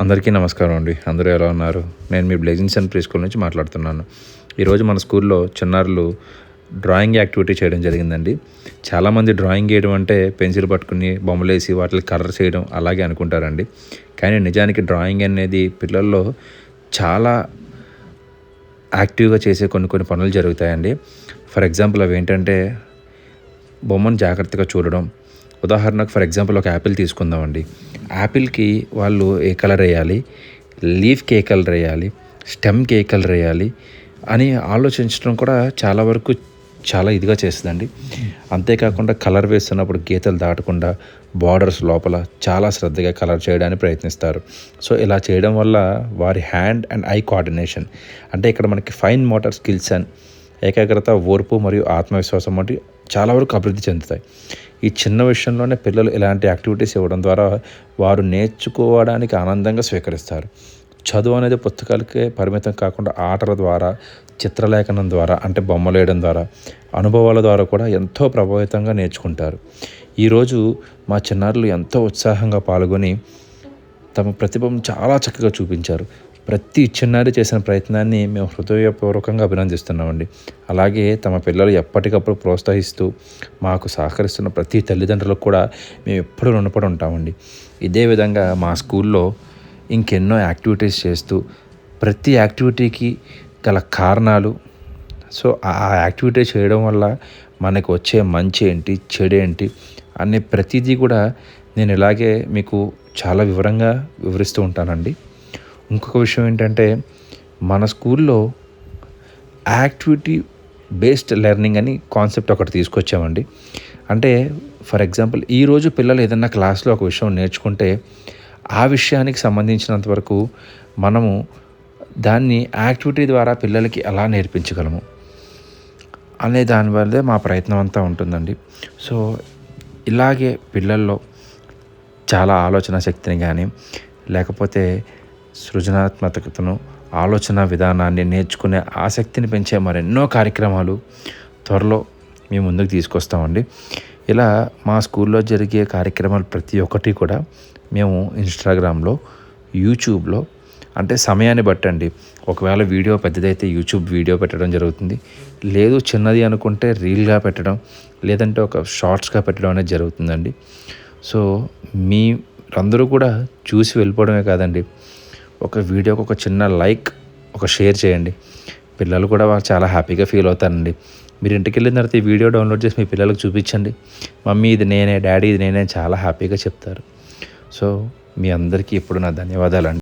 అందరికీ నమస్కారం అండి. అందరూ ఎలా ఉన్నారు? నేను మీ బ్లెజింగ్ సన్ ప్రీ స్కూల్ నుంచి మాట్లాడుతున్నాను. ఈరోజు మన స్కూల్లో చిన్నారులు డ్రాయింగ్ యాక్టివిటీ చేయడం జరిగిందండి. చాలామంది డ్రాయింగ్ వేయడం అంటే పెన్సిల్ పట్టుకుని బొమ్మలేసి వాటికి కలర్ చేయడం అలాగే అనుకుంటారండి. కానీ నిజానికి డ్రాయింగ్ అనేది పిల్లల్లో చాలా యాక్టివ్గా చేసే కొన్ని పనులు జరుగుతాయండి. ఫర్ ఎగ్జాంపుల్ అవి ఏంటంటే బొమ్మను జాగ్రత్తగా చూడడం. ఉదాహరణకు ఫర్ ఎగ్జాంపుల్ ఒక యాపిల్ తీసుకుందామండి. యాపిల్కి వాళ్ళు ఏ కలర్ వేయాలి, లీఫ్కి ఏ కలర్ వేయాలి, స్టెమ్కి ఏ కలర్ వేయాలి అని ఆలోచించడం కూడా చాలా వరకు చాలా ఇదిగా చేస్తుందండి. అంతేకాకుండా కలర్ వేస్తున్నప్పుడు గీతలు దాటకుండా బార్డర్స్ లోపల చాలా శ్రద్ధగా కలర్ చేయడానికి ప్రయత్నిస్తారు. సో ఇలా చేయడం వల్ల వారి హ్యాండ్ అండ్ ఐ కోఆర్డినేషన్ అంటే ఇక్కడ మనకి ఫైన్ మోటార్ స్కిల్స్ అండ్ ఏకాగ్రత, ఓర్పు మరియు ఆత్మవిశ్వాసం వంటి చాలా వరకు అభివృద్ధి చెందుతాయి. ఈ చిన్న విషయంలోనే పిల్లలు ఇలాంటి యాక్టివిటీస్ ఇవ్వడం ద్వారా వారు నేర్చుకోవడానికి ఆనందంగా స్వీకరిస్తారు. చదువు అనేది పుస్తకాలకే పరిమితం కాకుండా ఆటల ద్వారా, చిత్రలేఖనం ద్వారా అంటే బొమ్మలు వేయడం ద్వారా, అనుభవాల ద్వారా కూడా ఎంతో ప్రభావితంగా నేర్చుకుంటారు. ఈరోజు మా చిన్నారులు ఎంతో ఉత్సాహంగా పాల్గొని తమ ప్రతిభను చాలా చక్కగా చూపించారు. ప్రతి చిన్నారి చేసిన ప్రయత్నాన్ని మేము హృదయపూర్వకంగా అభినందిస్తున్నామండి. అలాగే తమ పిల్లలు ఎప్పటికప్పుడు ప్రోత్సహిస్తూ మాకు సహకరిస్తున్న ప్రతి తల్లిదండ్రులకు కూడా మేము ఎప్పుడూ రుణపడి ఉంటామండి. ఇదే విధంగా మా స్కూల్లో ఇంకెన్నో యాక్టివిటీస్ చేస్తూ ప్రతి యాక్టివిటీకి గల కారణాలు, సో ఆ యాక్టివిటీ చేయడం వల్ల మనకు వచ్చే మంచి ఏంటి, చెడు ఏంటి అనే ప్రతిదీ కూడా నేను ఇలాగే మీకు చాలా వివరంగా వివరిస్తూ ఉంటానండి. ఇంకొక విషయం ఏంటంటే మన స్కూల్లో యాక్టివిటీ బేస్డ్ లెర్నింగ్ అని కాన్సెప్ట్ ఒకటి తీసుకొచ్చామండి. అంటే ఫర్ ఎగ్జాంపుల్ ఈరోజు పిల్లలు ఏదైనా క్లాస్లో ఒక విషయం నేర్చుకుంటే ఆ విషయానికి సంబంధించినంత వరకు మనము దాన్ని యాక్టివిటీ ద్వారా పిల్లలకి ఎలా నేర్పించగలము అనే దానివల్లే మా ప్రయత్నం అంతా ఉంటుందండి. సో ఇలాగే పిల్లల్లో చాలా ఆలోచన శక్తిని కానీ లేకపోతే సృజనాత్మకతను, ఆలోచన విధానాన్ని నేర్చుకునే ఆసక్తిని పెంచే మరెన్నో కార్యక్రమాలు త్వరలో మేము ముందుకు తీసుకొస్తామండి. ఇలా మా స్కూల్లో జరిగే కార్యక్రమాలు ప్రతి ఒక్కటి కూడా మేము ఇన్స్టాగ్రామ్లో, యూట్యూబ్లో అంటే సమయాన్ని బట్టండి. ఒకవేళ వీడియో పెద్దదైతే యూట్యూబ్ వీడియో పెట్టడం జరుగుతుంది. లేదు చిన్నది అనుకుంటే రీల్గా పెట్టడం, లేదంటే ఒక షార్ట్స్గా పెట్టడం అనేది జరుగుతుందండి. సో మీరందరూ కూడా చూసి వెళ్ళిపోవడమే కాదండి, ఒక వీడియోకి ఒక చిన్న లైక్, ఒక షేర్ చేయండి. పిల్లలు కూడా వాళ్ళు చాలా హ్యాపీగా ఫీల్ అవుతారండి. మీరు ఇంటికి వెళ్ళిన తర్వాత ఈ వీడియో డౌన్లోడ్ చేసి మీ పిల్లలకు చూపించండి. మమ్మీ ఇది నేనే, డాడీ ఇది నేనే చాలా హ్యాపీగా చెప్తారు. సో మీ అందరికీ ఇప్పుడు నా ధన్యవాదాలండి.